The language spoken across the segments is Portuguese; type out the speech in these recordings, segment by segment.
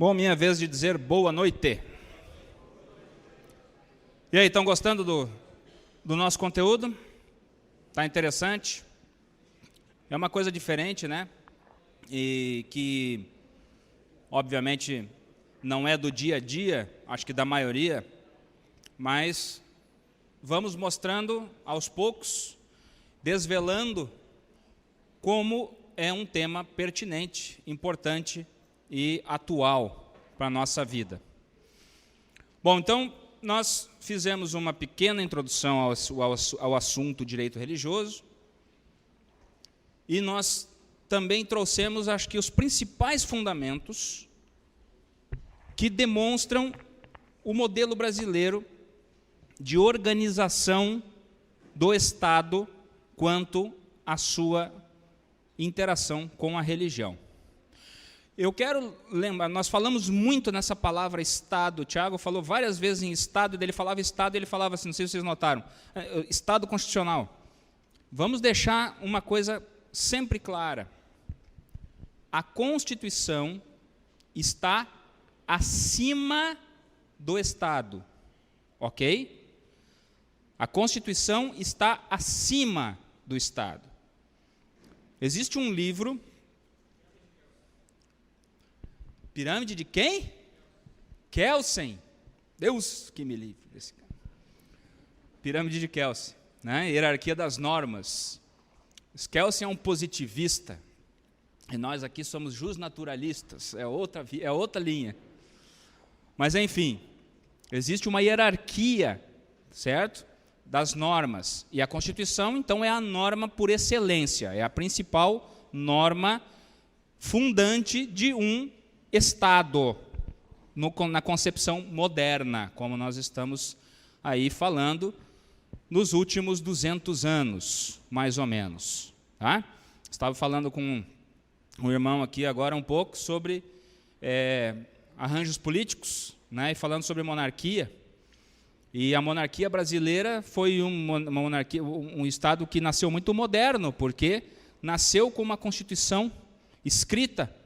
Bom, minha vez de dizer boa noite. E aí, estão gostando do nosso conteúdo? Está interessante? É uma coisa diferente, né? E que, obviamente, não é do dia a dia, acho que da maioria, mas vamos mostrando aos poucos, desvelando como é um tema pertinente, importante e atual para a nossa vida. Bom, então, nós fizemos uma pequena introdução ao assunto direito religioso e nós também trouxemos, acho que, os principais fundamentos que demonstram o modelo brasileiro de organização do Estado quanto à sua interação com a religião. Eu quero lembrar, nós falamos muito nessa palavra Estado. O Tiago falou várias vezes em Estado, ele falava Estado, ele falava assim, não sei se vocês notaram, Estado constitucional. Vamos deixar uma coisa sempre clara. A Constituição está acima do Estado, ok? A Constituição está acima do Estado. Existe um livro... Pirâmide de quem? Kelsen. Deus que me livre desse cara. Pirâmide de Kelsen, né? Hierarquia das normas. Kelsen é um positivista. E nós aqui somos justnaturalistas. É outra linha. Mas, enfim, existe uma hierarquia, certo? Das normas. E a Constituição, então, é a norma por excelência. É a principal norma fundante de um Estado, na concepção moderna, como nós estamos aí falando, nos últimos 200 anos, mais ou menos. Tá? Estava falando com um irmão aqui agora um pouco sobre arranjos políticos, né, e falando sobre monarquia. E a monarquia brasileira foi um Estado que nasceu muito moderno, porque nasceu com uma Constituição escrita.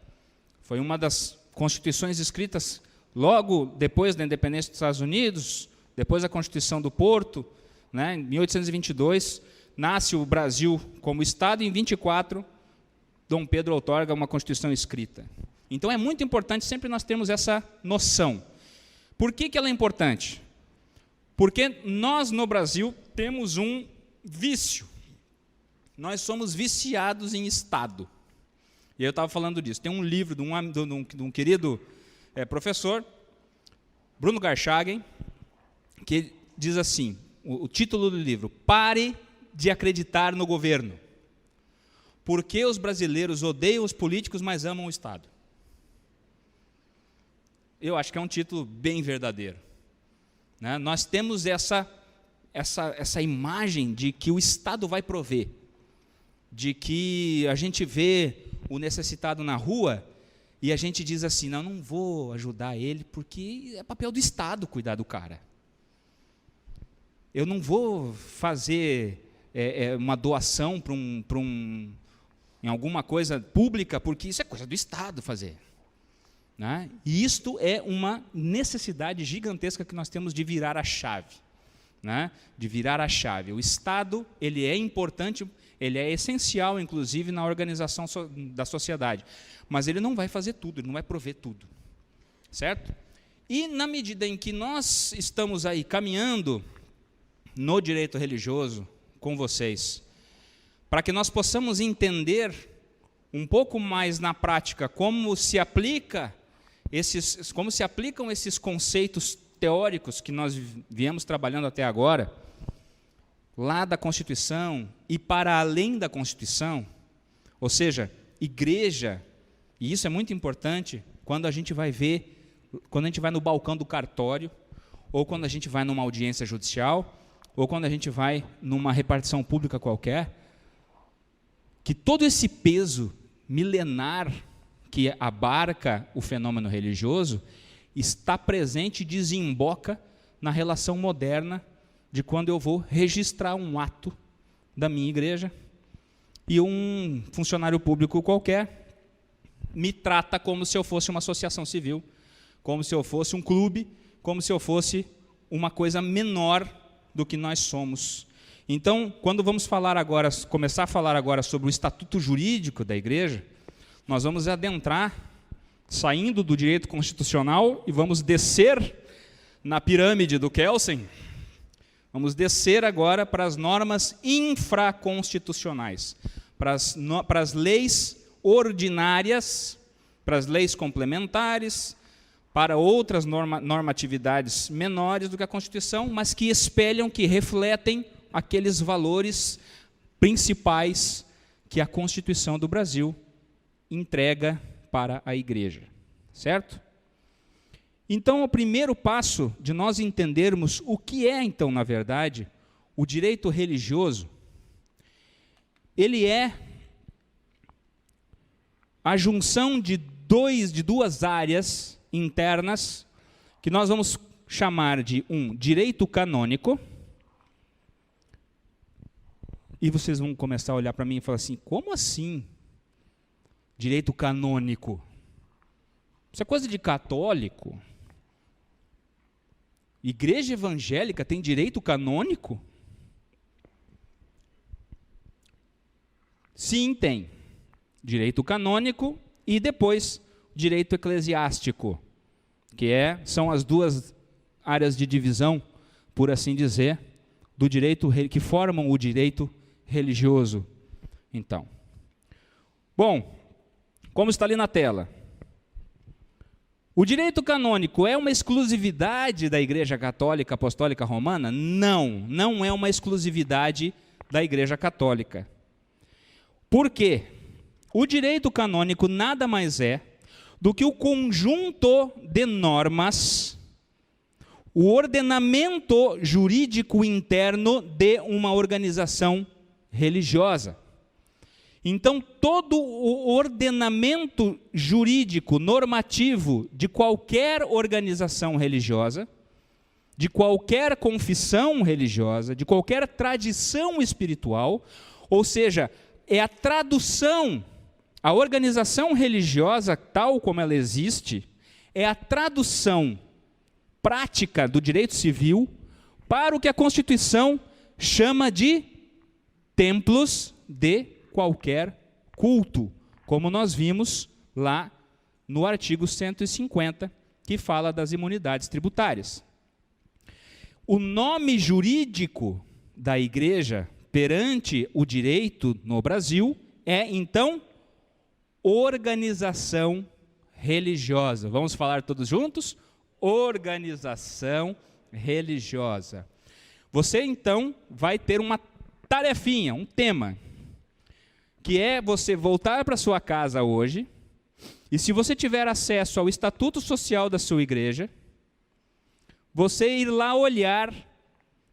Foi uma das constituições escritas logo depois da independência dos Estados Unidos, depois da Constituição do Porto, né, em 1822, nasce o Brasil como Estado, e em 24, Dom Pedro outorga uma Constituição escrita. Então, é muito importante sempre nós termos essa noção. Por que ela é importante? Porque nós, no Brasil, temos um vício. Nós somos viciados em Estado. E eu estava falando disso. Tem um livro de um querido professor, Bruno Garchagen, que diz assim, o título do livro, Pare de acreditar no governo. Por que os brasileiros odeiam os políticos, mas amam o Estado? Eu acho que é um título bem verdadeiro. Né? Nós temos essa imagem de que o Estado vai prover, de que a gente vê o necessitado na rua e a gente diz assim, não vou ajudar ele porque é papel do Estado cuidar do cara. Eu não vou fazer uma doação em alguma coisa pública porque isso é coisa do Estado fazer. Né? E isto é uma necessidade gigantesca que nós temos de virar a chave. Né? De virar a chave. O Estado, ele é importante, ele é essencial, inclusive, na organização da sociedade. Mas ele não vai fazer tudo, ele não vai prover tudo. Certo? E, na medida em que nós estamos aí caminhando no direito religioso com vocês, para que nós possamos entender um pouco mais na prática como se aplicam esses conceitos teóricos que nós viemos trabalhando até agora, lá da Constituição e para além da Constituição, ou seja, igreja, e isso é muito importante quando a gente vai ver, quando a gente vai no balcão do cartório, ou quando a gente vai numa audiência judicial, ou quando a gente vai numa repartição pública qualquer, que todo esse peso milenar que abarca o fenômeno religioso está presente e desemboca na relação moderna de quando eu vou registrar um ato da minha igreja e um funcionário público qualquer me trata como se eu fosse uma associação civil como se eu fosse um clube, como se eu fosse uma coisa menor do que nós somos. Então, quando vamos começar a falar agora sobre o estatuto jurídico da igreja, nós vamos adentrar, saindo do direito constitucional, e vamos descer na pirâmide do Kelsen. Vamos descer agora para as normas infraconstitucionais, para as leis ordinárias, para as leis complementares, para outras normatividades menores do que a Constituição, mas que espelham, que refletem aqueles valores principais que a Constituição do Brasil entrega para a igreja, certo? Então, o primeiro passo de nós entendermos o que é, então, na verdade, o direito religioso, ele é a junção de duas áreas internas, que nós vamos chamar de um direito canônico. E vocês vão começar a olhar para mim e falar assim, como assim direito canônico? Isso é coisa de católico? Igreja evangélica tem direito canônico? Sim, tem. Direito canônico e depois direito eclesiástico, que são as duas áreas de divisão, por assim dizer, do direito que formam o direito religioso. Então, bom, como está ali na tela, o direito canônico é uma exclusividade da Igreja Católica Apostólica Romana? Não, não é uma exclusividade da Igreja Católica. Por quê? O direito canônico nada mais é do que o conjunto de normas, o ordenamento jurídico interno de uma organização religiosa. Então, todo o ordenamento jurídico, normativo de qualquer organização religiosa, de qualquer confissão religiosa, de qualquer tradição espiritual, ou seja, é a tradução, a organização religiosa, tal como ela existe, é a tradução prática do direito civil para o que a Constituição chama de templos de qualquer culto, como nós vimos lá no artigo 150, que fala das imunidades tributárias. O nome jurídico da igreja perante o direito no Brasil é, então, organização religiosa. Vamos falar todos juntos? Organização religiosa. Você, então, vai ter uma tarefinha, um tema, que é você voltar para sua casa hoje, e se você tiver acesso ao estatuto social da sua igreja, você ir lá olhar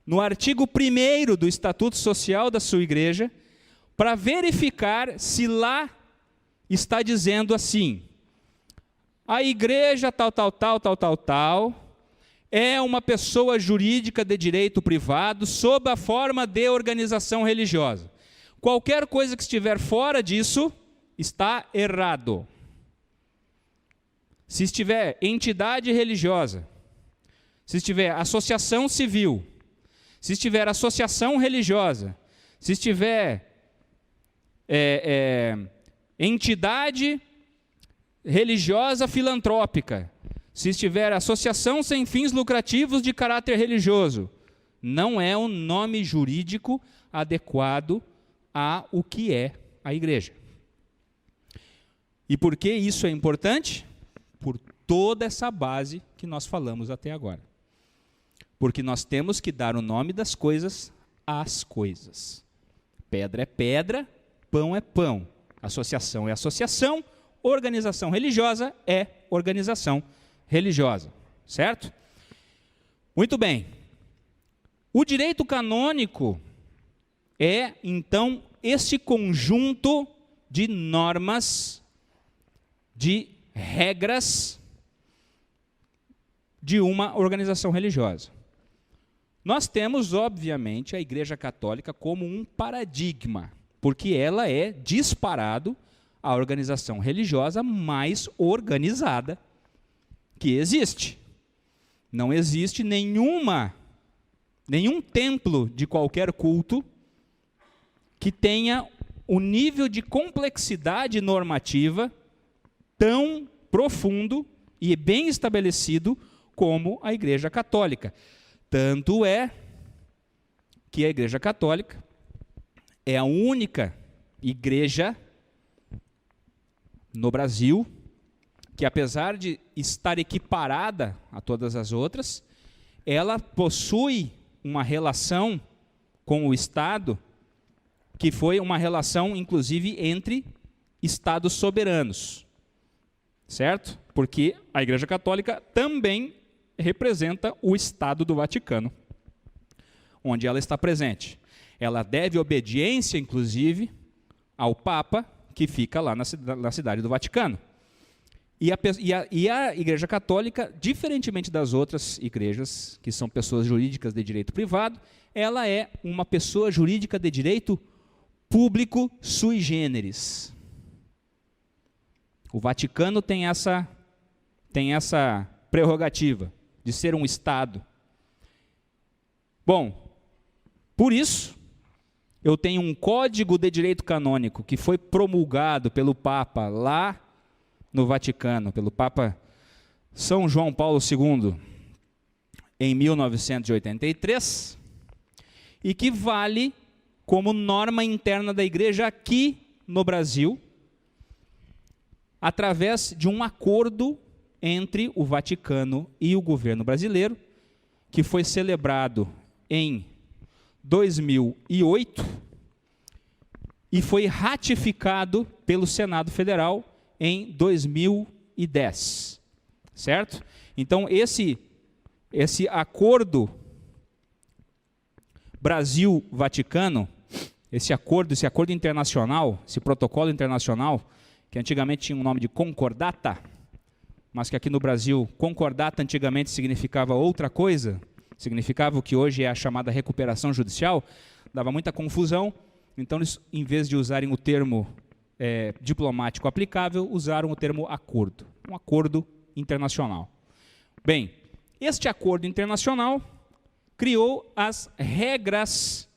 no artigo 1º do estatuto social da sua igreja, para verificar se lá está dizendo assim: a igreja tal, é uma pessoa jurídica de direito privado sob a forma de organização religiosa. Qualquer coisa que estiver fora disso está errado. Se estiver entidade religiosa, se estiver associação civil, se estiver associação religiosa, se estiver entidade religiosa filantrópica, se estiver associação sem fins lucrativos de caráter religioso, não é um nome jurídico adequado a o que é a igreja. E por que isso é importante? Por toda essa base que nós falamos até agora. Porque nós temos que dar o nome das coisas às coisas. Pedra é pedra, pão é pão. Associação é associação, organização religiosa é organização religiosa. Certo? Muito bem. O direito canônico é, então, esse conjunto de normas, de regras de uma organização religiosa. Nós temos, obviamente, a Igreja Católica como um paradigma, porque ela é, disparado, a organização religiosa mais organizada que existe. Não existe nenhum templo de qualquer culto que tenha o nível de complexidade normativa tão profundo e bem estabelecido como a Igreja Católica. Tanto é que a Igreja Católica é a única igreja no Brasil que, apesar de estar equiparada a todas as outras, ela possui uma relação com o Estado que foi uma relação, inclusive, entre Estados soberanos, certo? Porque a Igreja Católica também representa o Estado do Vaticano, onde ela está presente. Ela deve obediência, inclusive, ao Papa, que fica lá na cidade do Vaticano. E a Igreja Católica, diferentemente das outras igrejas, que são pessoas jurídicas de direito privado, ela é uma pessoa jurídica de direito público sui generis. O Vaticano tem essa prerrogativa de ser um Estado. Bom, por isso, eu tenho um código de direito canônico que foi promulgado pelo Papa lá no Vaticano, pelo Papa São João Paulo II, em 1983, e que vale como norma interna da Igreja aqui no Brasil, através de um acordo entre o Vaticano e o governo brasileiro, que foi celebrado em 2008 e foi ratificado pelo Senado Federal em 2010, certo? Então, esse acordo Brasil-Vaticano, esse acordo internacional, esse protocolo internacional, que antigamente tinha o nome de concordata, mas que aqui no Brasil, concordata antigamente significava outra coisa, significava o que hoje é a chamada recuperação judicial, dava muita confusão, então eles, em vez de usarem o termo diplomático aplicável, usaram o termo acordo, um acordo internacional. Bem, este acordo internacional criou as regras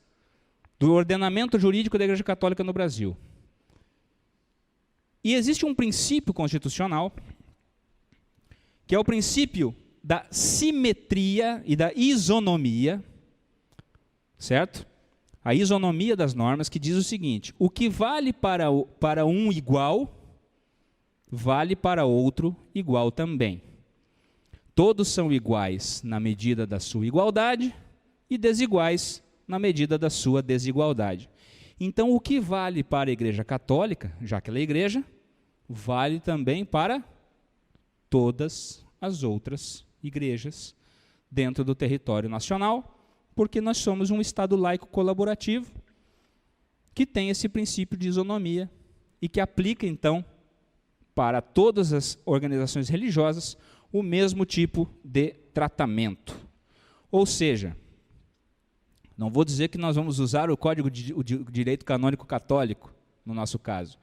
do ordenamento jurídico da Igreja Católica no Brasil. E existe um princípio constitucional, que é o princípio da simetria e da isonomia, certo? A isonomia das normas, que diz o seguinte: o que vale para um igual, vale para outro igual também. Todos são iguais na medida da sua igualdade e desiguais na medida da sua desigualdade. Então, o que vale para a Igreja Católica, já que ela é igreja, vale também para todas as outras igrejas dentro do território nacional, porque nós somos um Estado laico colaborativo que tem esse princípio de isonomia e que aplica, então, para todas as organizações religiosas o mesmo tipo de tratamento. Ou seja, não vou dizer que nós vamos usar o Código de Direito Canônico Católico, no nosso caso,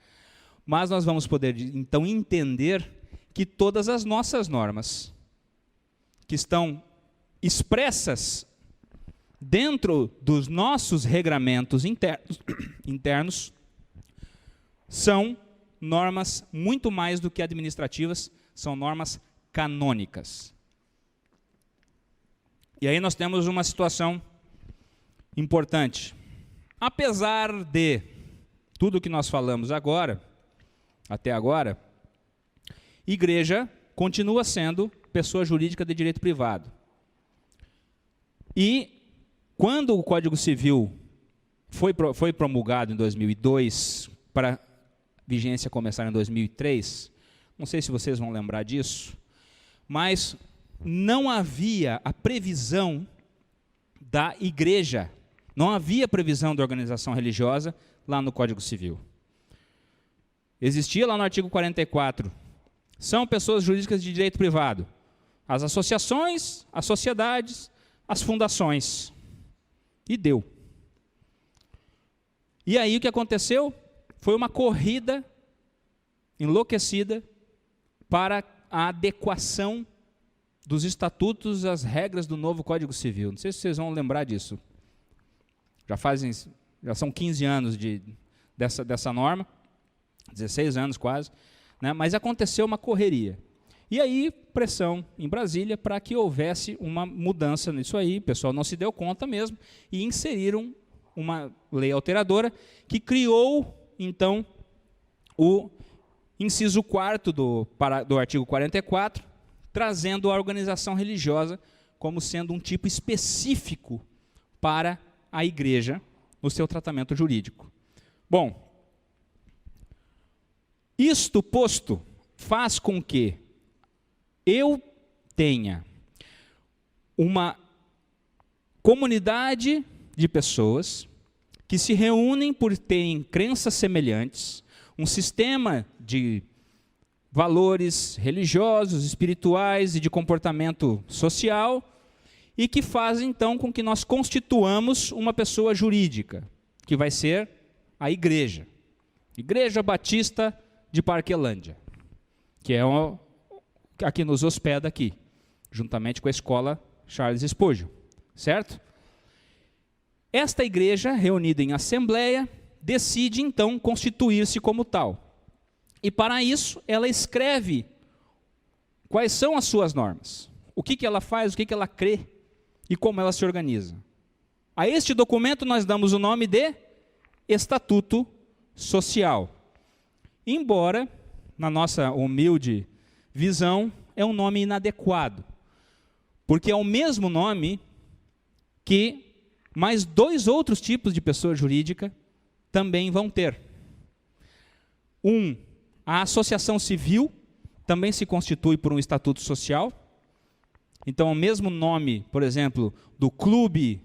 mas nós vamos poder, então, entender que todas as nossas normas, que estão expressas dentro dos nossos regramentos internos, são normas muito mais do que administrativas, são normas canônicas. E aí nós temos uma situação importante. Apesar de tudo o que nós falamos agora, até agora, igreja continua sendo pessoa jurídica de direito privado. E quando o Código Civil foi promulgado em 2002, para vigência começar em 2003, não sei se vocês vão lembrar disso, mas não havia a previsão da igreja, não havia previsão da organização religiosa lá no Código Civil. Existia lá no artigo 44, são pessoas jurídicas de direito privado, as associações, as sociedades, as fundações. E deu. E aí o que aconteceu? Foi uma corrida enlouquecida para a adequação dos estatutos as regras do novo Código Civil. Não sei se vocês vão lembrar disso. Já são 15 anos dessa norma, 16 anos quase, né? Mas aconteceu uma correria. E aí, pressão em Brasília para que houvesse uma mudança nisso aí, o pessoal não se deu conta mesmo, e inseriram uma lei alteradora que criou, então, o inciso 4º do artigo 44, trazendo a organização religiosa como sendo um tipo específico para a igreja no seu tratamento jurídico. Bom, isto posto faz com que eu tenha uma comunidade de pessoas que se reúnem por terem crenças semelhantes, um sistema de valores religiosos, espirituais e de comportamento social, e que faz, então, com que nós constituamos uma pessoa jurídica, que vai ser a igreja. Igreja Batista de Parquelândia, que é a que nos hospeda aqui, juntamente com a escola Charles Spurgeon, certo? Esta igreja, reunida em assembleia, decide, então, constituir-se como tal. E, para isso, ela escreve quais são as suas normas, o que ela faz, o que ela crê e como ela se organiza. A este documento nós damos o nome de Estatuto Social. Embora, na nossa humilde visão, é um nome inadequado, porque é o mesmo nome que mais 2 outros tipos de pessoa jurídica também vão ter. A associação civil também se constitui por um estatuto social. Então, o mesmo nome, por exemplo, do clube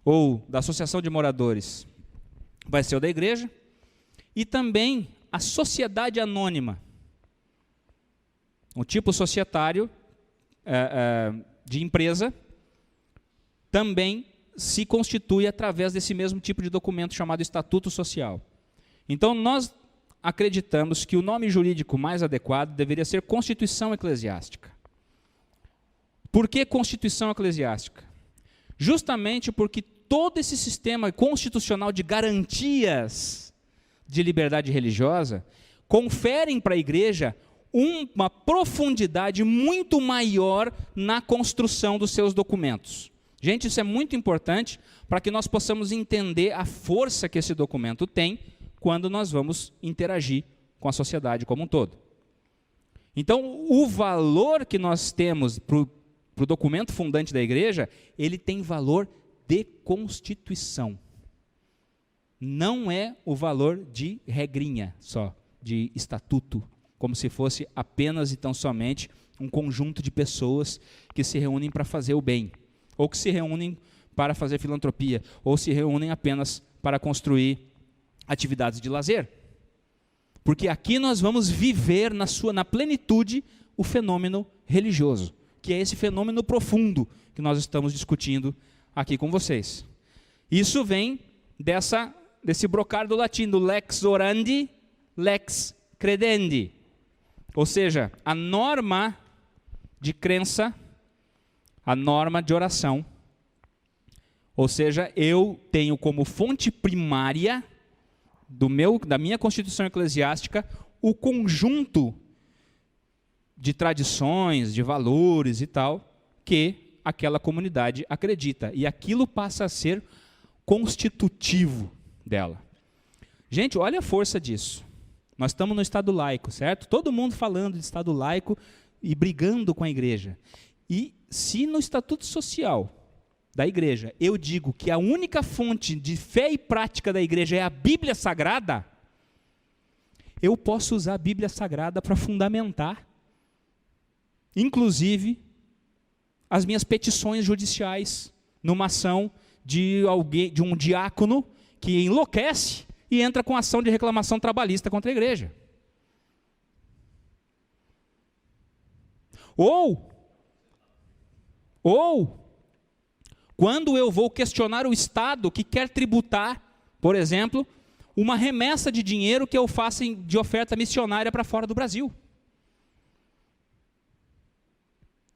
ou da associação de moradores vai ser o da igreja. E também a sociedade anônima, um tipo societário de empresa, também se constitui através desse mesmo tipo de documento chamado Estatuto Social. Então, nós acreditamos que o nome jurídico mais adequado deveria ser Constituição Eclesiástica. Por que Constituição Eclesiástica? Justamente porque todo esse sistema constitucional de garantias de liberdade religiosa conferem para a igreja uma profundidade muito maior na construção dos seus documentos. Gente, isso é muito importante para que nós possamos entender a força que esse documento tem quando nós vamos interagir com a sociedade como um todo. Então, o valor que nós temos para o documento fundante da igreja, ele tem valor de constituição. Não é o valor de regrinha só, de estatuto, como se fosse apenas e tão somente um conjunto de pessoas que se reúnem para fazer o bem, ou que se reúnem para fazer filantropia, ou se reúnem apenas para construir atividades de lazer. Porque aqui nós vamos viver na plenitude o fenômeno religioso, que é esse fenômeno profundo que nós estamos discutindo aqui com vocês. Isso vem desse brocar do latim, do lex orandi, lex credendi. Ou seja, a norma de crença, a norma de oração. Ou seja, eu tenho como fonte primária da minha Constituição Eclesiástica o conjunto de tradições, de valores e tal, que aquela comunidade acredita. E aquilo passa a ser constitutivo dela. Gente, olha a força disso. Nós estamos no Estado laico, certo? Todo mundo falando de Estado laico e brigando com a igreja. E se no Estatuto Social da igreja eu digo que a única fonte de fé e prática da igreja é a Bíblia Sagrada, eu posso usar a Bíblia Sagrada para fundamentar, inclusive, as minhas petições judiciais numa ação de um diácono que enlouquece e entra com ação de reclamação trabalhista contra a igreja. Ou, quando eu vou questionar o Estado que quer tributar, por exemplo, uma remessa de dinheiro que eu faça de oferta missionária para fora do Brasil.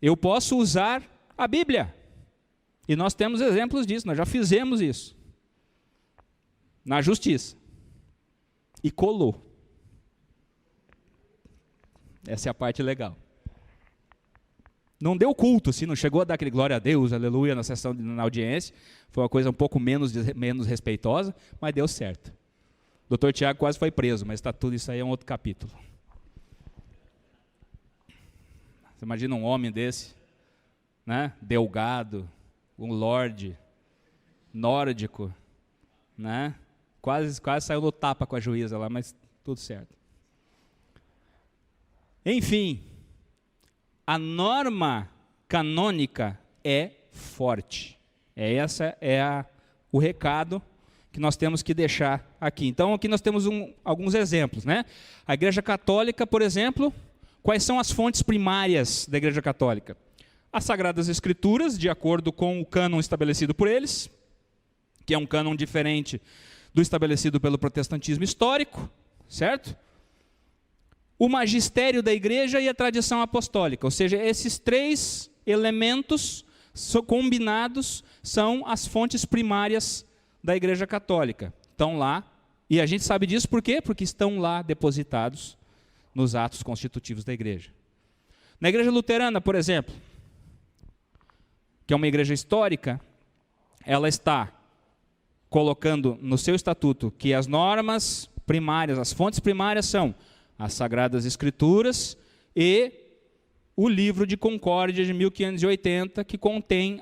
eu posso usar a Bíblia. E nós temos exemplos disso, nós já fizemos isso. Na justiça. E colou. Essa é a parte legal. Não deu culto, assim, não chegou a dar aquele glória a Deus, aleluia, na audiência. Foi uma coisa um pouco menos respeitosa, mas deu certo. O Dr. Tiago quase foi preso, mas está tudo isso aí é um outro capítulo. Você imagina um homem desse, né? Delgado, um lorde, nórdico, né? Quase saiu no tapa com a juíza lá, mas tudo certo. Enfim, a norma canônica é forte. Essa é o recado que nós temos que deixar aqui. Então, aqui nós temos alguns exemplos, né? A Igreja Católica, por exemplo, quais são as fontes primárias da Igreja Católica? As Sagradas Escrituras, de acordo com o cânon estabelecido por eles, que é um cânon diferente do estabelecido pelo protestantismo histórico, certo? O magistério da igreja e a tradição apostólica, ou seja, esses três elementos combinados são as fontes primárias da Igreja Católica. Estão lá, e a gente sabe disso por quê? Porque estão lá depositados nos atos constitutivos da igreja. Na Igreja Luterana, por exemplo, que é uma igreja histórica, ela está colocando no seu estatuto que as normas primárias, as fontes primárias são as Sagradas Escrituras e o Livro de Concórdia de 1580, que contém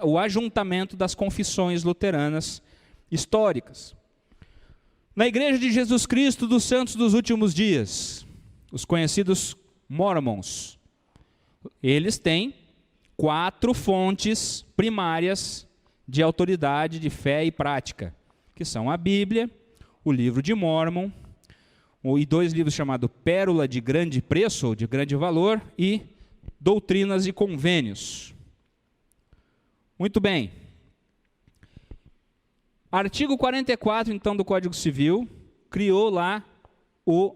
o ajuntamento das confissões luteranas históricas. Na Igreja de Jesus Cristo dos Santos dos Últimos Dias, os conhecidos Mormons, eles têm 4 fontes primárias de autoridade, de fé e prática, que são a Bíblia, o Livro de Mórmon, e 2 livros chamados Pérola de Grande Preço, ou de Grande Valor, e Doutrinas e Convênios. Muito bem. Artigo 44, então, do Código Civil, criou lá o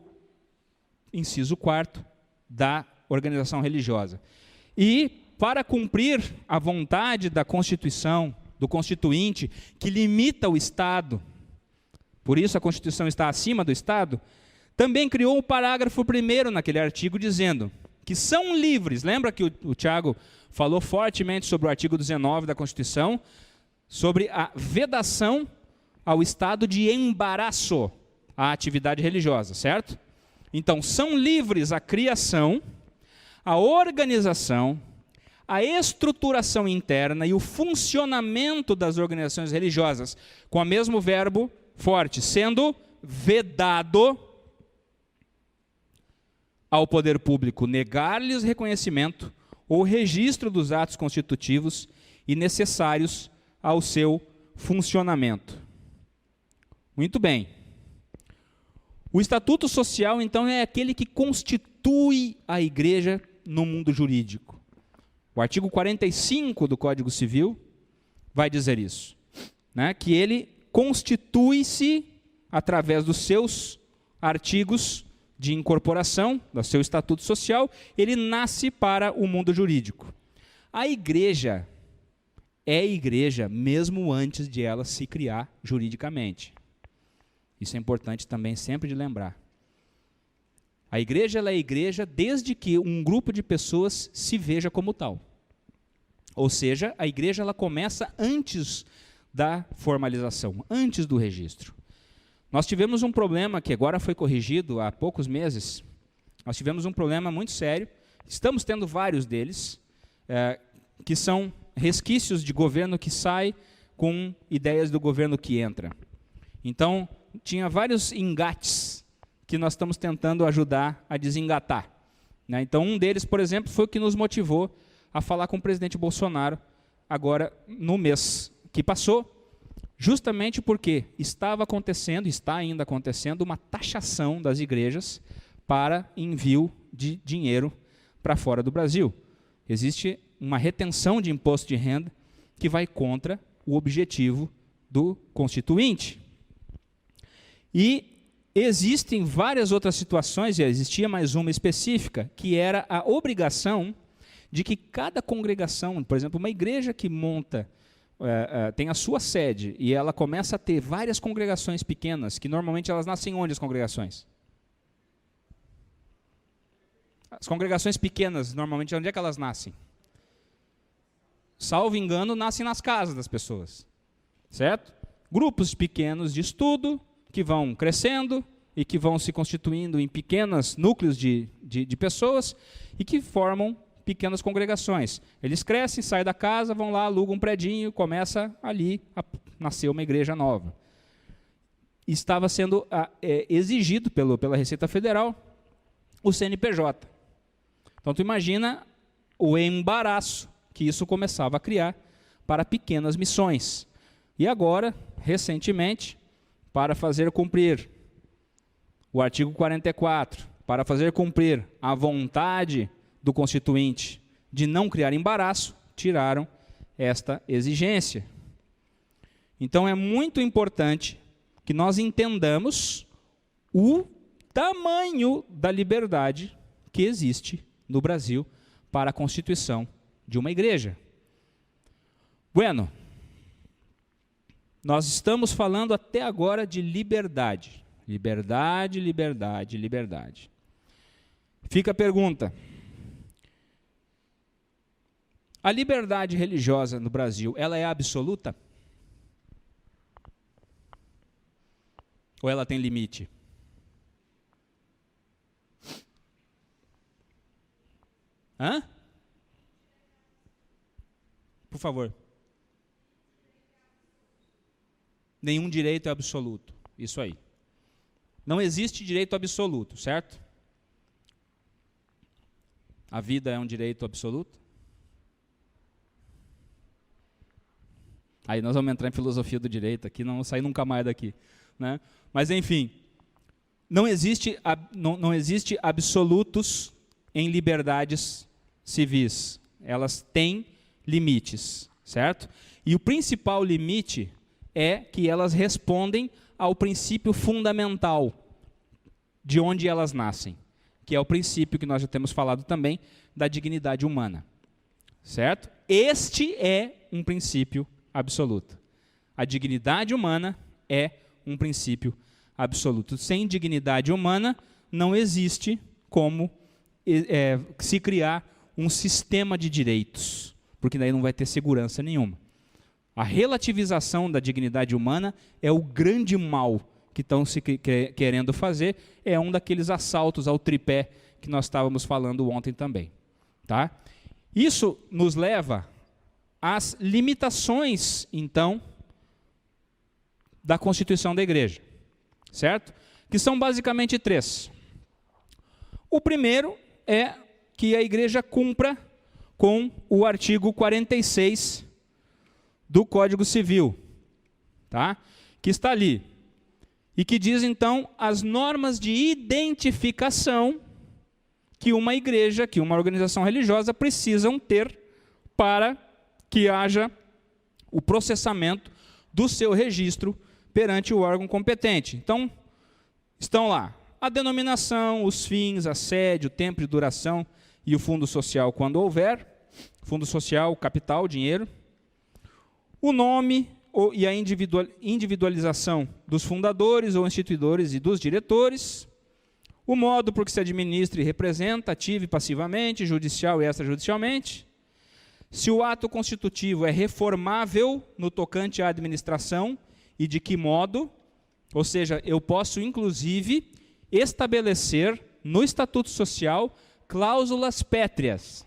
inciso 4º da organização religiosa. E, para cumprir a vontade da Constituição, do Constituinte, que limita o Estado, por isso a Constituição está acima do Estado, também criou o parágrafo 1º naquele artigo, dizendo que são livres. Lembra que o Tiago falou fortemente sobre o artigo 19 da Constituição, sobre a vedação ao estado de embaraço à atividade religiosa, certo? Então, são livres a criação, a organização, a estruturação interna e o funcionamento das organizações religiosas, com o mesmo verbo forte, sendo vedado ao poder público negar-lhes reconhecimento ou registro dos atos constitutivos e necessários ao seu funcionamento. Muito bem. O Estatuto Social, então, é aquele que constitui a igreja no mundo jurídico. O artigo 45 do Código Civil vai dizer isso, né? Que ele constitui-se através dos seus artigos de incorporação, do seu estatuto social, ele nasce para o mundo jurídico. A igreja é igreja mesmo antes de ela se criar juridicamente. Isso é importante também sempre de lembrar. A igreja ela é igreja desde que um grupo de pessoas se veja como tal. Ou seja, a igreja ela começa antes da formalização, antes do registro. Nós tivemos um problema que agora foi corrigido há poucos meses. Nós tivemos um problema muito sério. Estamos tendo vários deles, que são resquícios de governo que sai com ideias do governo que entra. Então, tinha vários engates que nós estamos tentando ajudar a desengatar, né? Então, um deles, por exemplo, foi o que nos motivou a falar com o presidente Bolsonaro agora no mês que passou, justamente porque estava acontecendo, está ainda acontecendo, uma taxação das igrejas para envio de dinheiro para fora do Brasil. Existe uma retenção de imposto de renda que vai contra o objetivo do Constituinte. E existem várias outras situações, e existia mais uma específica, que era a obrigação de que cada congregação, por exemplo, uma igreja que monta, tem a sua sede, e ela começa a ter várias congregações pequenas, que normalmente elas nascem onde, as congregações? As congregações pequenas, normalmente, onde é que elas nascem? Salvo engano, nascem nas casas das pessoas, certo? Grupos pequenos de estudo, que vão crescendo e que vão se constituindo em pequenos núcleos de pessoas e que formam pequenas congregações. Eles crescem, saem da casa, vão lá, alugam um predinho, começa ali a nascer uma igreja nova. Estava sendo exigido pela Receita Federal o CNPJ. Então, tu imagina o embaraço que isso começava a criar para pequenas missões. E agora, recentemente, para fazer cumprir o artigo 44, para fazer cumprir a vontade do Constituinte de não criar embaraço, tiraram esta exigência. Então, é muito importante que nós entendamos o tamanho da liberdade que existe no Brasil para a constituição de uma igreja. Bueno, nós estamos falando até agora de liberdade. Liberdade, liberdade, liberdade. Fica a pergunta. A liberdade religiosa no Brasil, ela é absoluta? Ou ela tem limite? Hã? Por favor. Nenhum direito é absoluto. Isso aí. Não existe direito absoluto, certo? A vida é um direito absoluto? Aí nós vamos entrar em filosofia do direito aqui, não vamos sair nunca mais daqui, né? Mas, enfim, não existe absolutos em liberdades civis. Elas têm limites, certo? E o principal limite é que elas respondem ao princípio fundamental de onde elas nascem, que é o princípio que nós já temos falado também, da dignidade humana, certo? Este é um princípio absoluto. A dignidade humana é um princípio absoluto. Sem dignidade humana, não existe como se criar um sistema de direitos, porque daí não vai ter segurança nenhuma. A relativização da dignidade humana é o grande mal que estão se querendo fazer, é um daqueles assaltos ao tripé que nós estávamos falando ontem também. Tá? Isso nos leva às limitações, então, da Constituição da Igreja, certo? Que são basicamente 3. O primeiro é que a Igreja cumpra com o artigo 46 do Código Civil, tá? Que está ali, e que diz, então, as normas de identificação que uma igreja, que uma organização religiosa precisam ter para que haja o processamento do seu registro perante o órgão competente. Então, estão lá a denominação, os fins, a sede, o tempo de duração e o fundo social, quando houver, fundo social, capital, dinheiro, o nome e a individualização dos fundadores ou instituidores e dos diretores, o modo por que se administra e representa, ativa e passivamente, judicial e extrajudicialmente, se o ato constitutivo é reformável no tocante à administração e de que modo, ou seja, eu posso, inclusive, estabelecer no Estatuto Social cláusulas pétreas.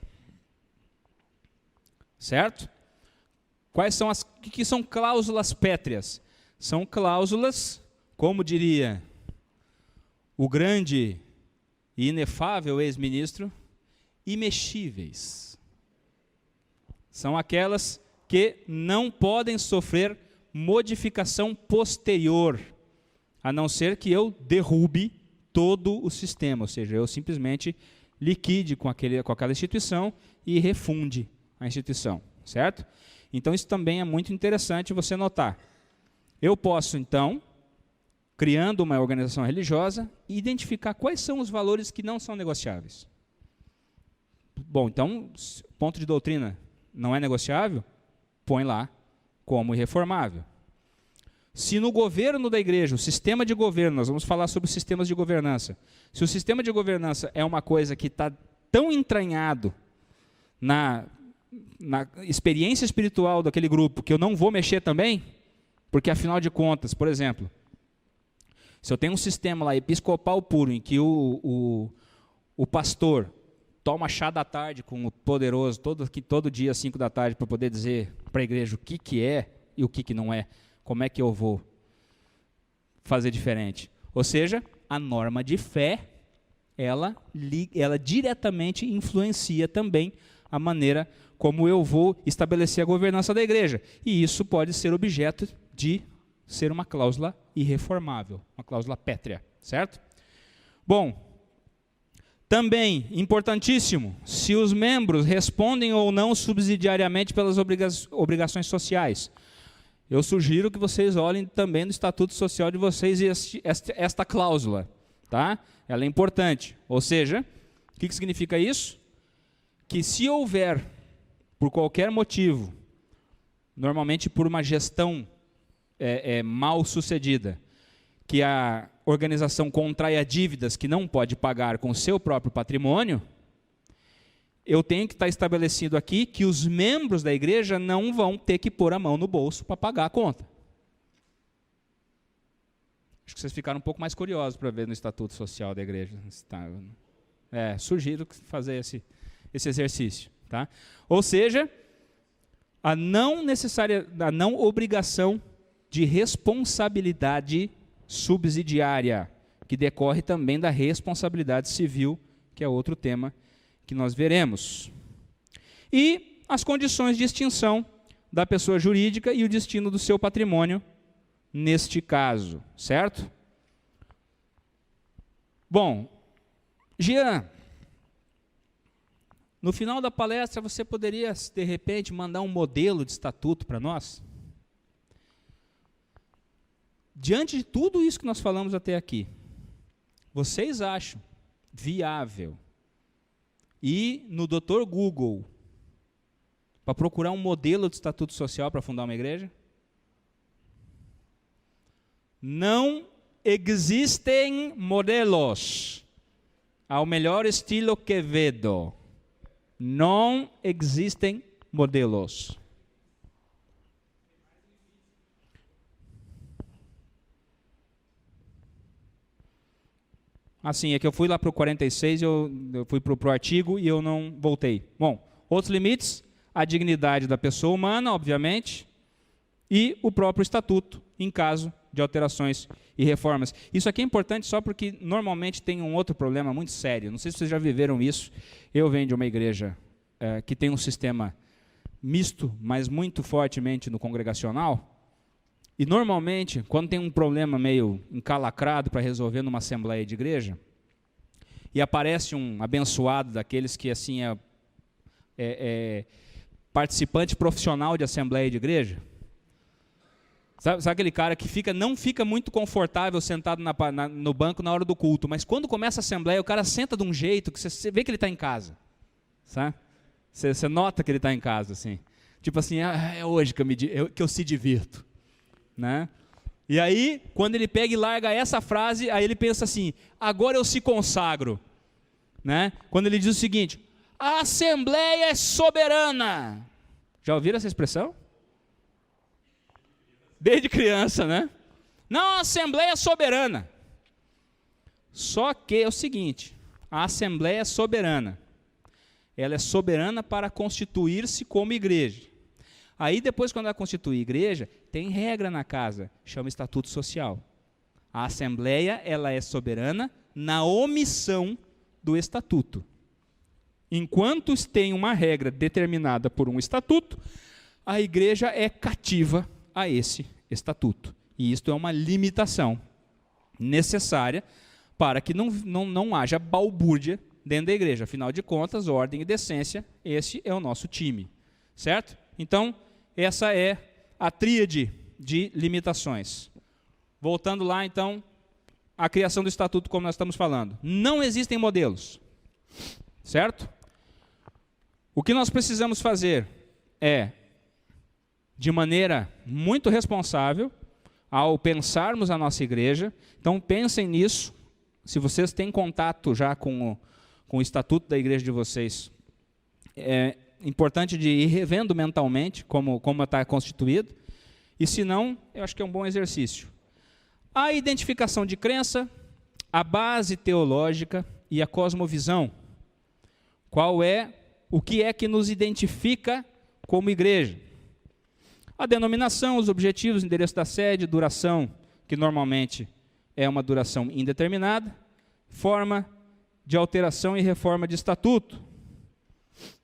Certo? Quais são o que são cláusulas pétreas? São cláusulas, como diria o grande e inefável ex-ministro, imexíveis. São aquelas que não podem sofrer modificação posterior, a não ser que eu derrube todo o sistema, ou seja, eu simplesmente liquide com aquela instituição e refunde a instituição, certo? Então, isso também é muito interessante você notar. Eu posso, então, criando uma organização religiosa e identificar quais são os valores que não são negociáveis. Bom, então, ponto de doutrina não é negociável? Põe lá como irreformável. Se no governo da igreja, o sistema de governo, nós vamos falar sobre sistemas de governança, se o sistema de governança é uma coisa que está tão entranhado na experiência espiritual daquele grupo, que eu não vou mexer também, porque afinal de contas, por exemplo, se eu tenho um sistema lá episcopal puro, em que o pastor toma chá da tarde com o poderoso, todo dia às 5 da tarde, para poder dizer para a igreja o que é e o que não é, como é que eu vou fazer diferente? Ou seja, a norma de fé, ela diretamente influencia também a maneira como eu vou estabelecer a governança da igreja. E isso pode ser objeto de ser uma cláusula irreformável, uma cláusula pétrea, certo? Bom, também, importantíssimo, se os membros respondem ou não subsidiariamente pelas obrigações sociais. Eu sugiro que vocês olhem também no Estatuto Social de vocês esta cláusula, tá? Ela é importante. Ou seja, o que significa isso? Que se houver, por qualquer motivo, normalmente por uma gestão mal sucedida, que a organização contraia dívidas que não pode pagar com o seu próprio patrimônio, eu tenho que estar estabelecido aqui que os membros da igreja não vão ter que pôr a mão no bolso para pagar a conta. Acho que vocês ficaram um pouco mais curiosos para ver no Estatuto Social da igreja. Sugiro fazer esse exercício. Tá? Ou seja, a não obrigação de responsabilidade subsidiária, que decorre também da responsabilidade civil, que é outro tema que nós veremos. E as condições de extinção da pessoa jurídica e o destino do seu patrimônio neste caso, certo? Bom, Jean, no final da palestra você poderia, de repente, mandar um modelo de estatuto para nós? Diante de tudo isso que nós falamos até aqui, vocês acham viável ir no Dr. Google para procurar um modelo de estatuto social para fundar uma igreja? Não existem modelos ao melhor estilo Quevedo. Não existem modelos. Assim, é que eu fui lá para o 46, eu fui para o artigo e eu não voltei. Bom, outros limites, a dignidade da pessoa humana, obviamente, e o próprio estatuto, em caso de alterações e reformas. Isso aqui é importante só porque normalmente tem um outro problema muito sério. Não sei se vocês já viveram isso. Eu venho de uma igreja que tem um sistema misto, mas muito fortemente no congregacional. E normalmente, quando tem um problema meio encalacrado para resolver numa assembleia de igreja, e aparece um abençoado daqueles que assim é participante profissional de assembleia de igreja, sabe aquele cara que não fica muito confortável sentado no banco na hora do culto, mas quando começa a assembleia, o cara senta de um jeito que você vê que ele está em casa, sabe? Você nota que ele está em casa, assim. Tipo assim, é hoje que eu se divirto. Né? E aí, quando ele pega e larga essa frase, aí ele pensa assim, agora eu se consagro. Né? Quando ele diz o seguinte, a Assembleia é soberana. Já ouviram essa expressão? Desde criança, né? Não, a Assembleia é soberana. Só que é o seguinte, a Assembleia é soberana. Ela é soberana para constituir-se como igreja. Aí depois, quando ela constitui igreja, tem regra na casa, chama Estatuto Social. A Assembleia, ela é soberana na omissão do Estatuto. Enquanto tem uma regra determinada por um Estatuto, a igreja é cativa a esse Estatuto. E isto é uma limitação necessária para que não haja balbúrdia dentro da igreja. Afinal de contas, ordem e decência, esse é o nosso time. Certo? Então, essa é a tríade de limitações. Voltando lá, então, a criação do estatuto, como nós estamos falando. Não existem modelos, certo? O que nós precisamos fazer é, de maneira muito responsável, ao pensarmos a nossa igreja, então pensem nisso, se vocês têm contato já com o estatuto da igreja de vocês, é importante de ir revendo mentalmente como está constituído, e se não, eu acho que é um bom exercício. A identificação de crença, a base teológica e a cosmovisão. O que é que nos identifica como igreja? A denominação, os objetivos, endereço da sede, duração, que normalmente é uma duração indeterminada, forma de alteração e reforma de estatuto.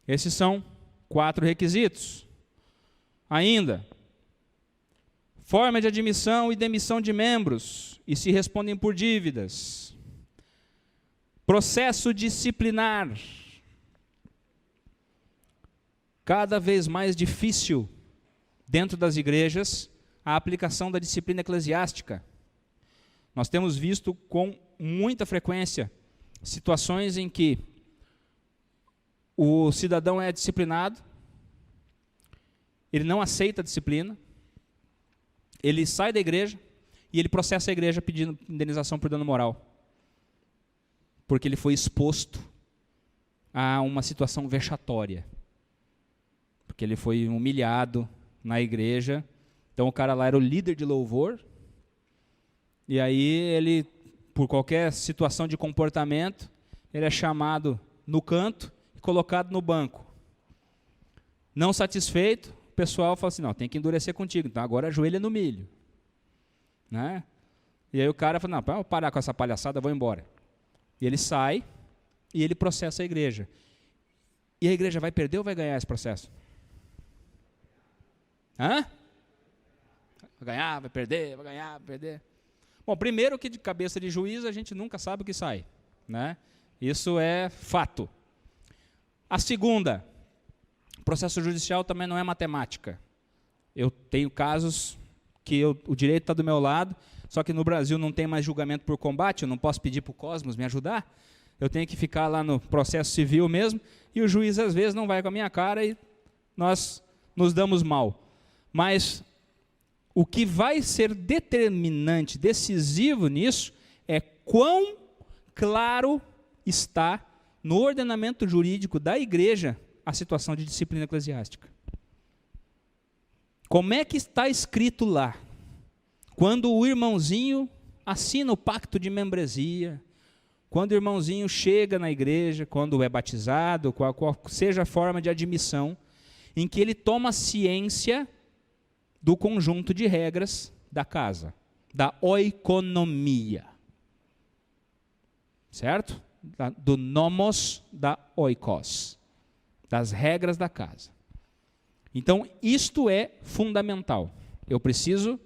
Esses são 4 requisitos. Ainda, forma de admissão e demissão de membros, e se respondem por dívidas. Processo disciplinar. Cada vez mais difícil, dentro das igrejas, a aplicação da disciplina eclesiástica. Nós temos visto com muita frequência situações em que o cidadão é disciplinado, ele não aceita a disciplina, ele sai da igreja e ele processa a igreja pedindo indenização por dano moral, porque ele foi exposto a uma situação vexatória, porque ele foi humilhado na igreja. Então o cara lá era o líder de louvor, e aí ele, por qualquer situação de comportamento, ele é chamado no canto e colocado no banco. Não satisfeito, o pessoal fala assim, não, tem que endurecer contigo, então agora ajoelha no milho. Né? E aí o cara fala, não, para parar com essa palhaçada, eu vou embora. E ele sai e ele processa a igreja. E a igreja vai perder ou vai ganhar esse processo? Hã? Vai ganhar, vai perder, vai ganhar, vai perder. Bom, primeiro que de cabeça de juiz a gente nunca sabe o que sai, né? Isso é fato. A segunda, o processo judicial também não é matemática. Eu tenho casos que o direito está do meu lado, só que no Brasil não tem mais julgamento por combate, eu não posso pedir para o Cosmos me ajudar, eu tenho que ficar lá no processo civil mesmo, e o juiz às vezes não vai com a minha cara e nós nos damos mal. Mas o que vai ser determinante, decisivo nisso, é quão claro está no ordenamento jurídico da igreja a situação de disciplina eclesiástica. Como é que está escrito lá? Quando o irmãozinho assina o pacto de membresia, quando o irmãozinho chega na igreja, quando é batizado, qual seja a forma de admissão, em que ele toma ciência do conjunto de regras da casa, da oikonomia. Certo? Do nomos da oikos, das regras da casa. Então, isto é fundamental. Eu preciso,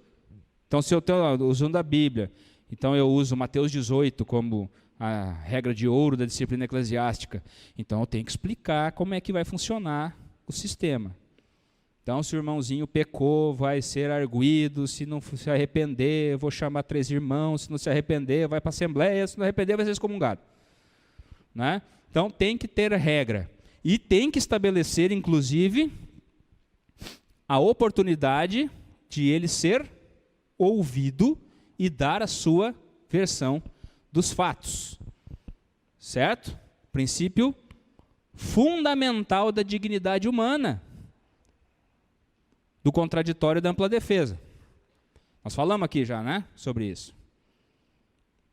então se eu estou usando a Bíblia, então eu uso Mateus 18 como a regra de ouro da disciplina eclesiástica, então eu tenho que explicar como é que vai funcionar o sistema. Então, se o irmãozinho pecou, vai ser arguido, se não se arrepender, eu vou chamar 3 irmãos, se não se arrepender, vai para a assembleia, se não arrepender, vai ser excomungado. Né? Então, tem que ter regra. E tem que estabelecer, inclusive, a oportunidade de ele ser ouvido e dar a sua versão dos fatos. Certo? Princípio fundamental da dignidade humana, do contraditório e da ampla defesa. Nós falamos aqui já, né, sobre isso.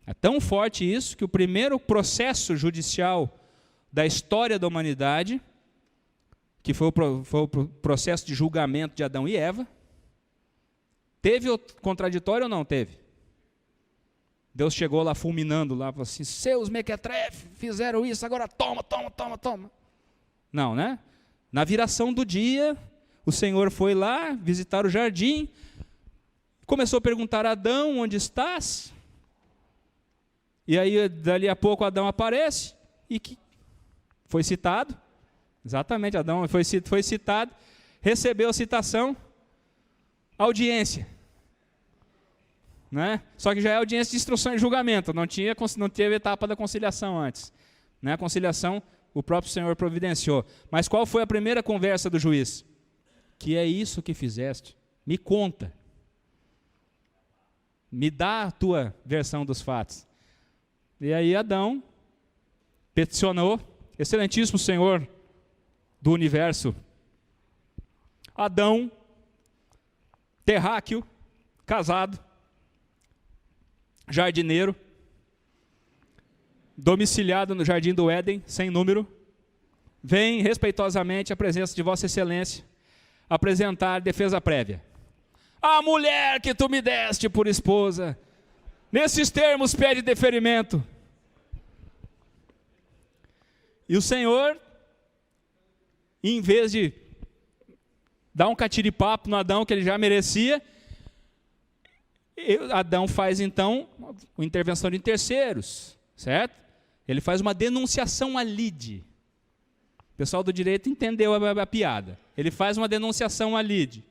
É tão forte isso que o primeiro processo judicial da história da humanidade, que foi o processo de julgamento de Adão e Eva, teve o contraditório ou não teve? Deus chegou lá fulminando, lá, falou assim, seus mequetrefes fizeram isso, agora toma, toma, toma, toma. Não, né? Na viração do dia, o Senhor foi lá visitar o jardim, começou a perguntar a Adão, onde estás? E aí, dali a pouco, Adão aparece, e que foi citado, exatamente, Adão foi citado, recebeu a citação, audiência. né? Só que já é audiência de instrução e julgamento, não teve etapa da conciliação antes. Né? A conciliação o próprio Senhor providenciou. Mas qual foi a primeira conversa do juiz? Que é isso que fizeste? Me conta. Me dá a tua versão dos fatos. E aí Adão peticionou, excelentíssimo Senhor do universo, Adão, terráqueo, casado, jardineiro, domiciliado no jardim do Éden, sem número, vem respeitosamente à presença de Vossa Excelência apresentar defesa prévia. A mulher que tu me deste por esposa, nesses termos pede deferimento. E o Senhor, em vez de dar um catiripapo no Adão que ele já merecia, Adão faz então uma intervenção de terceiros, certo? Ele faz uma denunciação à lide. O pessoal do direito entendeu a piada. Ele faz uma denunciação à lide.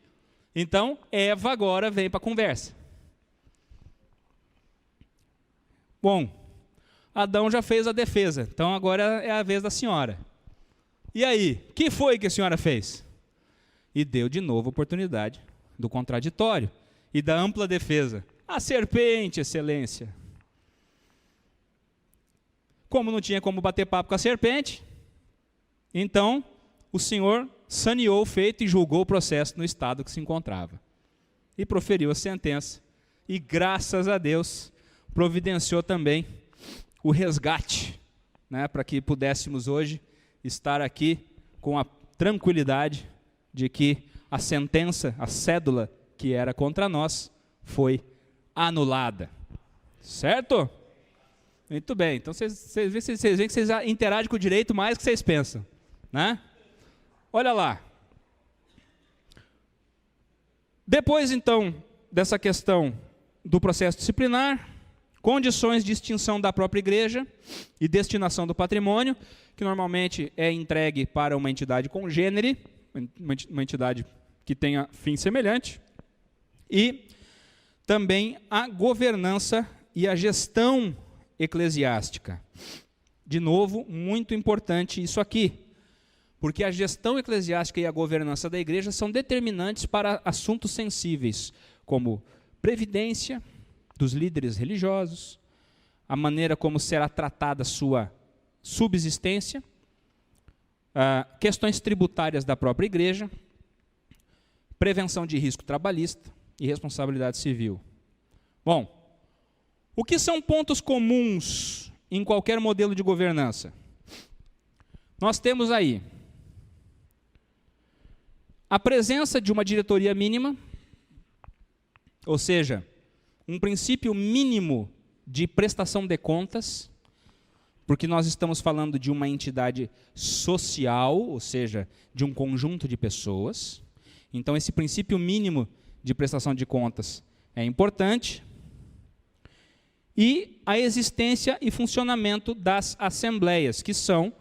Então, Eva agora vem para a conversa. Bom, Adão já fez a defesa, então agora é a vez da senhora. E aí, o que foi que a senhora fez? E deu de novo a oportunidade do contraditório e da ampla defesa. A serpente, excelência. Como não tinha como bater papo com a serpente, então o Senhor saneou o feito e julgou o processo no estado que se encontrava. E proferiu a sentença. E graças a Deus providenciou também o resgate, né, para que pudéssemos hoje estar aqui com a tranquilidade de que a sentença, a cédula que era contra nós, foi anulada. Certo? Muito bem. Então vocês veem que vocês interagem com o direito mais do que vocês pensam. Né? Olha lá. Depois, então, dessa questão do processo disciplinar, condições de extinção da própria igreja e destinação do patrimônio, que normalmente é entregue para uma entidade congênere, uma entidade que tenha fim semelhante, e também a governança e a gestão eclesiástica. De novo, muito importante isso aqui, porque a gestão eclesiástica e a governança da igreja são determinantes para assuntos sensíveis, como previdência dos líderes religiosos, a maneira como será tratada a sua subsistência, questões tributárias da própria igreja, prevenção de risco trabalhista e responsabilidade civil. Bom, o que são pontos comuns em qualquer modelo de governança? Nós temos aí a presença de uma diretoria mínima, ou seja, um princípio mínimo de prestação de contas, porque nós estamos falando de uma entidade social, ou seja, de um conjunto de pessoas. Então, esse princípio mínimo de prestação de contas é importante. E a existência e funcionamento das assembleias, que são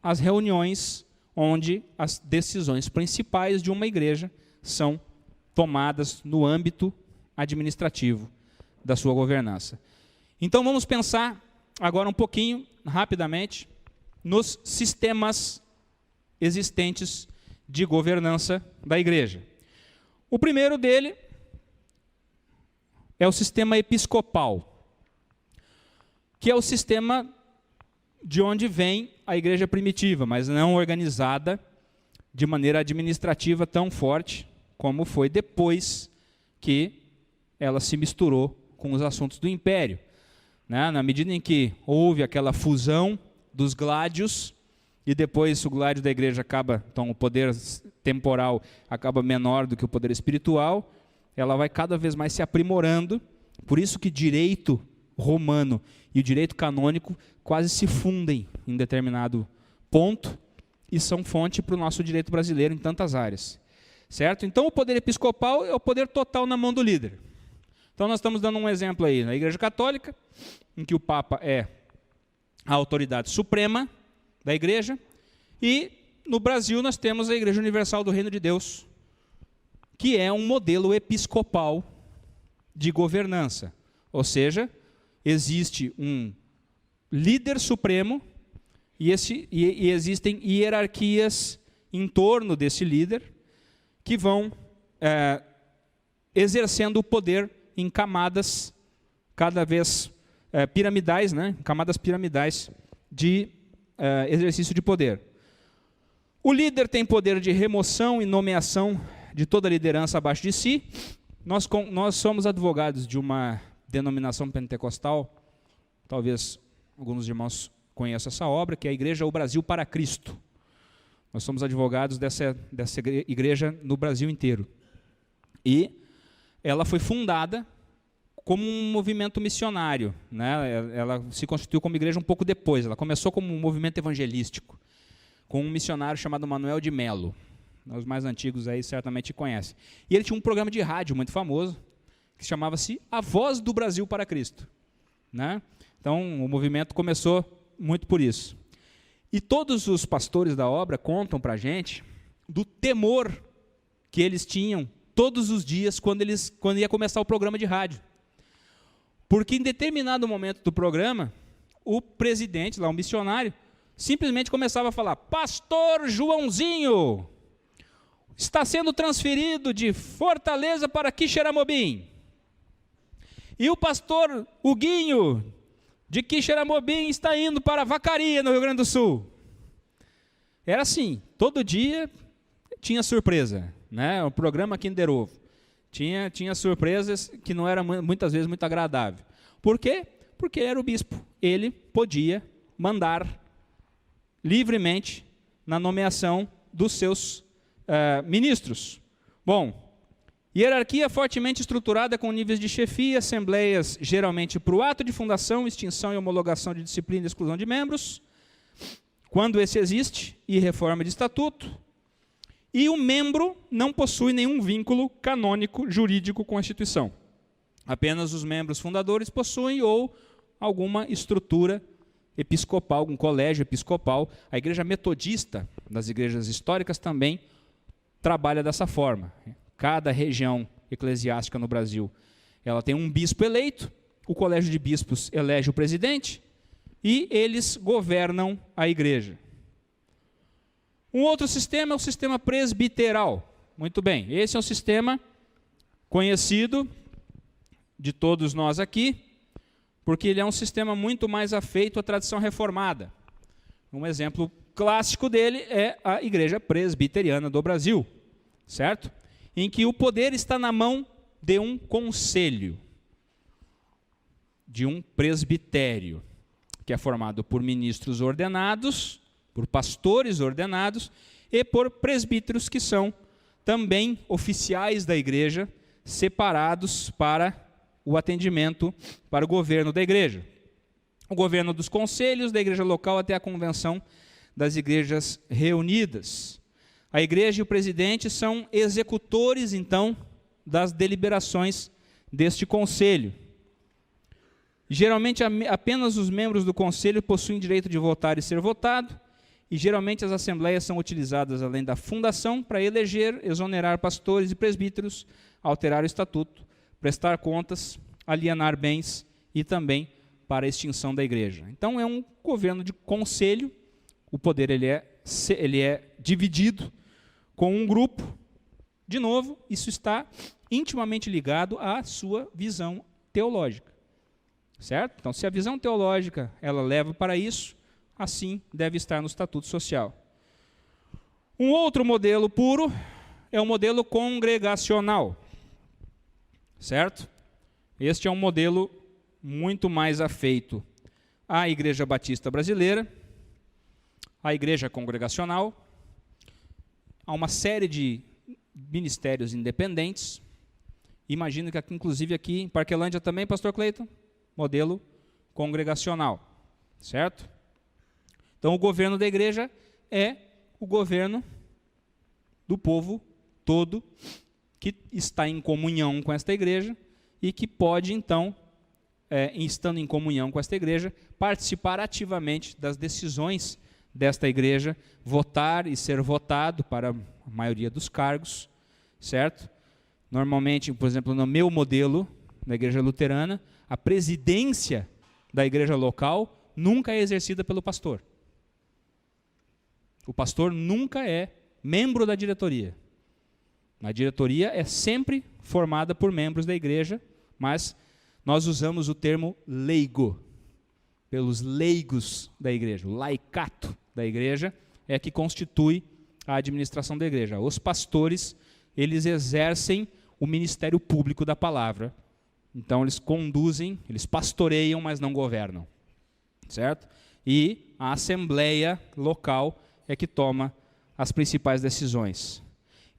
as reuniões onde as decisões principais de uma igreja são tomadas no âmbito administrativo da sua governança. Então vamos pensar agora um pouquinho, rapidamente, nos sistemas existentes de governança da igreja. O primeiro dele é o sistema episcopal, que é o sistema de onde vem a igreja primitiva, mas não organizada de maneira administrativa tão forte como foi depois que ela se misturou com os assuntos do império. Né? Na medida em que houve aquela fusão dos gládios, e depois o gládio da igreja acaba, então o poder temporal acaba menor do que o poder espiritual, ela vai cada vez mais se aprimorando, por isso que direito romano e o direito canônico quase se fundem em determinado ponto e são fonte para o nosso direito brasileiro em tantas áreas. Certo? Então o poder episcopal é o poder total na mão do líder. Então nós estamos dando um exemplo aí na Igreja Católica, em que o Papa é a autoridade suprema da igreja, e no Brasil nós temos a Igreja Universal do Reino de Deus, que é um modelo episcopal de governança. Ou seja, existe um líder supremo e existem hierarquias em torno desse líder que vão exercendo o poder em camadas cada vez piramidais, né? Camadas piramidais de exercício de poder. O líder tem poder de remoção e nomeação de toda a liderança abaixo de si. Nós somos advogados de uma denominação pentecostal, talvez alguns irmãos conheçam essa obra, que é a Igreja O Brasil para Cristo. Nós somos advogados dessa igreja no Brasil inteiro. E ela foi fundada como um movimento missionário, né? Ela se constituiu como igreja um pouco depois. Ela começou como um movimento evangelístico, com um missionário chamado Manuel de Melo. Os mais antigos aí certamente conhecem. E ele tinha um programa de rádio muito famoso, que chamava-se A Voz do Brasil para Cristo, né? Então, o movimento começou muito por isso. E todos os pastores da obra contam para a gente do temor que eles tinham todos os dias quando ia começar o programa de rádio. Porque em determinado momento do programa, o presidente, lá um missionário, simplesmente começava a falar: Pastor Joãozinho está sendo transferido de Fortaleza para Quixeramobim. E o pastor Huguinho, de Quixeramobim, está indo para Vacaria, no Rio Grande do Sul. Era assim, todo dia tinha surpresa, né? O programa Kinder Ovo. Tinha surpresas que não eram muitas vezes muito agradáveis. Por quê? Porque ele era o bispo. Ele podia mandar livremente na nomeação dos seus ministros. Bom, hierarquia fortemente estruturada com níveis de chefia, assembleias geralmente para o ato de fundação, extinção e homologação de disciplina e exclusão de membros, quando esse existe, e reforma de estatuto. E o membro não possui nenhum vínculo canônico jurídico com a instituição. Apenas os membros fundadores possuem ou alguma estrutura episcopal, algum colégio episcopal. A igreja metodista das igrejas históricas também trabalha dessa forma. Cada região eclesiástica no Brasil, ela tem um bispo eleito, o colégio de bispos elege o presidente e eles governam a igreja. Um outro sistema é o sistema presbiteral. Muito bem, esse é um sistema conhecido de todos nós aqui, porque ele é um sistema muito mais afeito à tradição reformada. Um exemplo clássico dele é a Igreja Presbiteriana do Brasil, certo? Em que o poder está na mão de um conselho, de um presbitério, que é formado por ministros ordenados, por pastores ordenados e por presbíteros que são também oficiais da igreja, separados para o atendimento, para o governo da igreja. O governo dos conselhos da igreja local até a convenção das igrejas reunidas. A igreja e o presidente são executores, então, das deliberações deste conselho. Geralmente, apenas os membros do conselho possuem direito de votar e ser votado, e geralmente as assembleias são utilizadas, além da fundação, para eleger, exonerar pastores e presbíteros, alterar o estatuto, prestar contas, alienar bens e também para a extinção da igreja. Então, é um governo de conselho, o poder ele é dividido com um grupo. De novo, isso está intimamente ligado à sua visão teológica. Certo? Então, se a visão teológica ela leva para isso, assim deve estar no estatuto social. Um outro modelo puro é o modelo congregacional. Certo? Este é um modelo muito mais afeito à Igreja Batista Brasileira, à Igreja Congregacional, a uma série de ministérios independentes. Imagino que aqui, inclusive aqui em Parquelândia também, pastor Cleiton, modelo congregacional, certo? Então, o governo da igreja é o governo do povo todo que está em comunhão com esta igreja e que pode, então, estando em comunhão com esta igreja, participar ativamente das decisões desta igreja, votar e ser votado para a maioria dos cargos, certo? Normalmente, por exemplo, no meu modelo, da igreja luterana, a presidência da igreja local nunca é exercida pelo pastor. O pastor nunca é membro da diretoria. A diretoria é sempre formada por membros da igreja, mas nós usamos o termo leigo, pelos leigos da igreja. O laicato da igreja é que constitui a administração da igreja. Os pastores, eles exercem o ministério público da palavra. Então, eles conduzem, eles pastoreiam, mas não governam. Certo? E a assembleia local é que toma as principais decisões.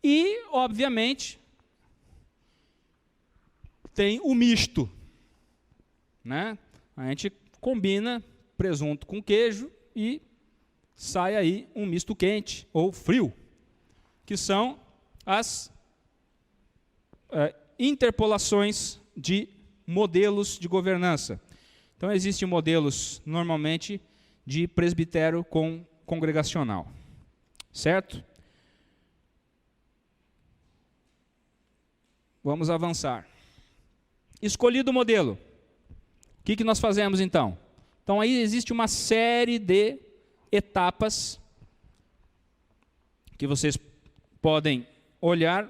E, obviamente, tem o misto. Né? A gente combina presunto com queijo e sai aí um misto quente ou frio, que são as interpolações de modelos de governança. Então, existem modelos, normalmente, de presbitério congregacional. Certo? Vamos avançar. Escolhido o modelo. O que nós fazemos, então? Então, aí existe uma série de etapas que vocês podem olhar.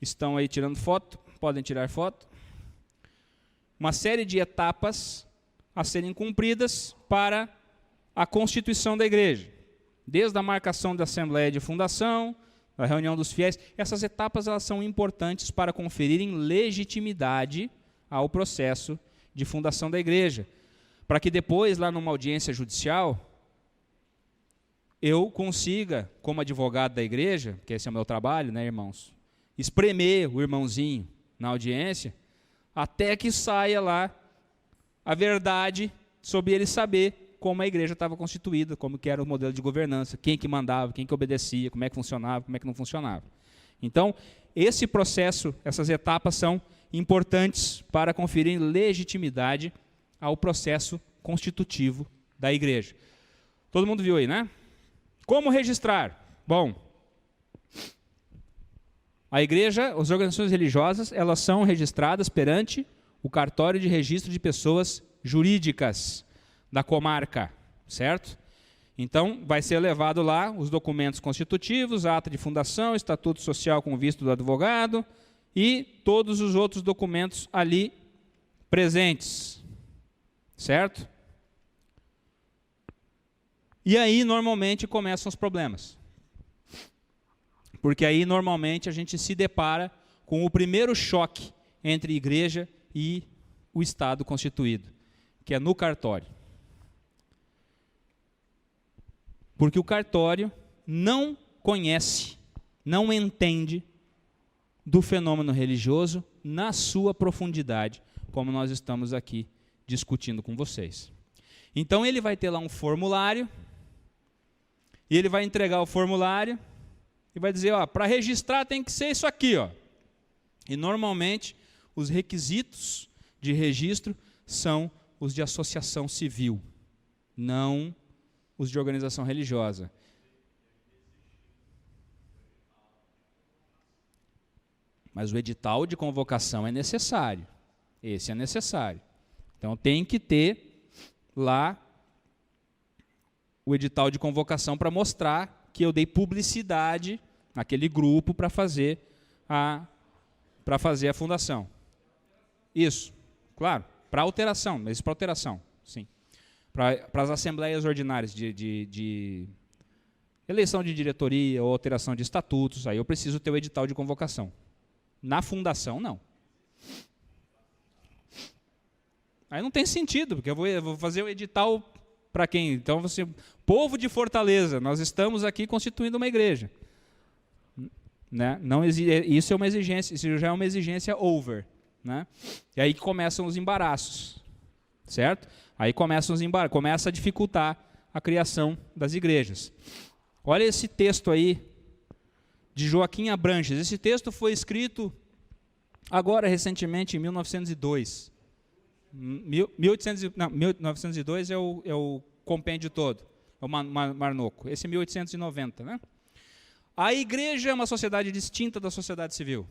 Estão aí tirando foto, podem tirar foto. Uma série de etapas a serem cumpridas para a constituição da igreja. Desde a marcação da assembleia de fundação, a reunião dos fiéis. Essas etapas elas são importantes para conferirem legitimidade ao processo de fundação da igreja. Para que depois, lá numa audiência judicial, eu consiga, como advogado da igreja, que esse é o meu trabalho, né, irmãos, espremer o irmãozinho na audiência, até que saia lá a verdade sobre ele saber como a igreja estava constituída, como que era o modelo de governança, quem que mandava, quem que obedecia, como é que funcionava, como é que não funcionava. Então, esse processo, essas etapas são importantes para conferir legitimidade ao processo constitutivo da igreja. Todo mundo viu aí, né? Como registrar? Bom, a igreja, as organizações religiosas, elas são registradas perante o cartório de registro de pessoas jurídicas da comarca, certo? Então, vai ser levado lá os documentos constitutivos, a ata de fundação, estatuto social com visto do advogado e todos os outros documentos ali presentes, certo? E aí, normalmente, começam os problemas. Porque aí, normalmente, a gente se depara com o primeiro choque entre igreja e o Estado constituído, que é no cartório. Porque o cartório não conhece, não entende do fenômeno religioso na sua profundidade, como nós estamos aqui discutindo com vocês. Então ele vai ter lá um formulário, e ele vai entregar o formulário, e vai dizer, ó, para registrar tem que ser isso aqui, ó. E normalmente os requisitos de registro são os de associação civil, não os de organização religiosa. Mas o edital de convocação é necessário. Esse é necessário. Então tem que ter lá o edital de convocação para mostrar que eu dei publicidade naquele grupo para fazer a fundação. Isso, claro, para alteração, mas para alteração, sim. Para as assembleias ordinárias de eleição de diretoria ou alteração de estatutos, aí eu preciso ter o edital de convocação. Na fundação, não. Aí não tem sentido, porque eu vou fazer o edital para quem? Então, você, povo de Fortaleza, nós estamos aqui constituindo uma igreja. Né? Não, isso é uma exigência, isso já é uma exigência over. Né? E aí que começam os embaraços. Certo? Aí começa a dificultar a criação das igrejas. Olha esse texto aí de Joaquim Abranches. Esse texto foi escrito agora recentemente em 1902. 1902 é o compêndio todo, é o Marnoco. Esse é 1890, né? A igreja é uma sociedade distinta da sociedade civil.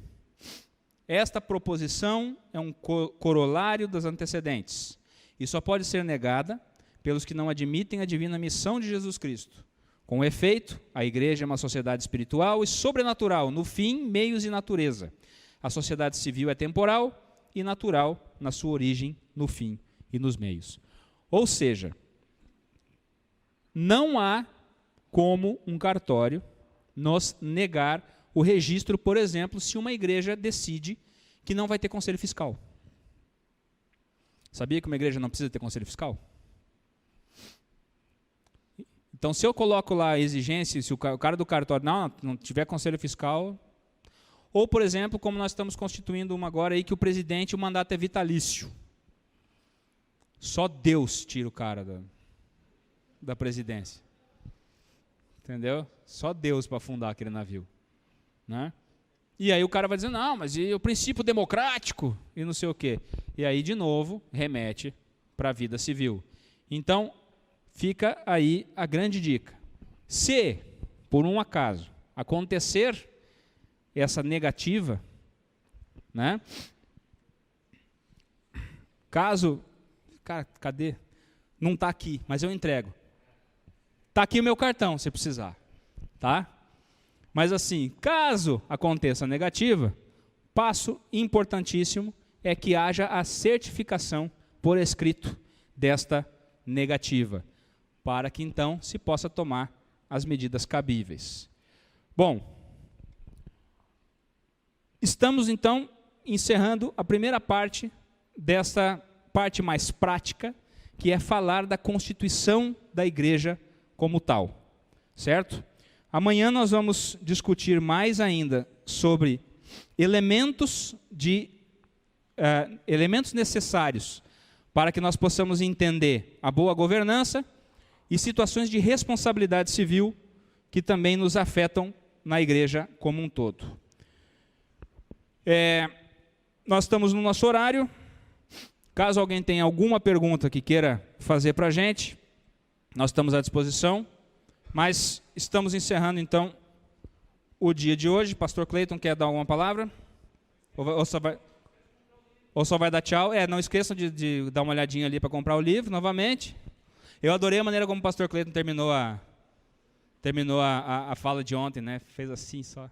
Esta proposição é um corolário das antecedentes e só pode ser negada pelos que não admitem a divina missão de Jesus Cristo. Com efeito, a igreja é uma sociedade espiritual e sobrenatural, no fim, meios e natureza. A sociedade civil é temporal e natural na sua origem, no fim e nos meios. Ou seja, não há como um cartório nos negar o registro, por exemplo, se uma igreja decide que não vai ter conselho fiscal. Sabia que uma igreja não precisa ter conselho fiscal? Então, se eu coloco lá a exigência, se o cara do cartório não tiver conselho fiscal, ou, por exemplo, como nós estamos constituindo uma agora aí, que o presidente, o mandato é vitalício. Só Deus tira o cara da presidência. Entendeu? Só Deus para afundar aquele navio. Né? E aí o cara vai dizer, não, mas e o princípio democrático? E não sei o quê. E aí, de novo, remete para a vida civil. Então, fica aí a grande dica. Se, por um acaso, acontecer essa negativa, né? Caso, cara, cadê? Não está aqui, mas eu entrego. Está aqui o meu cartão, se precisar. Tá? Mas assim, caso aconteça negativa, passo importantíssimo é que haja a certificação por escrito desta negativa, para que então se possa tomar as medidas cabíveis. Bom, estamos então encerrando a primeira parte dessa parte mais prática, que é falar da constituição da igreja como tal, certo? Amanhã nós vamos discutir mais ainda sobre elementos necessários para que nós possamos entender a boa governança e situações de responsabilidade civil que também nos afetam na igreja como um todo. Nós estamos no nosso horário. Caso alguém tenha alguma pergunta que queira fazer para a gente, nós estamos à disposição. Mas estamos encerrando, então, o dia de hoje. Pastor Cleiton, quer dar alguma palavra? Ou só vai dar tchau? Não esqueçam de dar uma olhadinha ali para comprar o livro, novamente. Eu adorei a maneira como o pastor Cleiton terminou a fala de ontem, né? Fez assim só.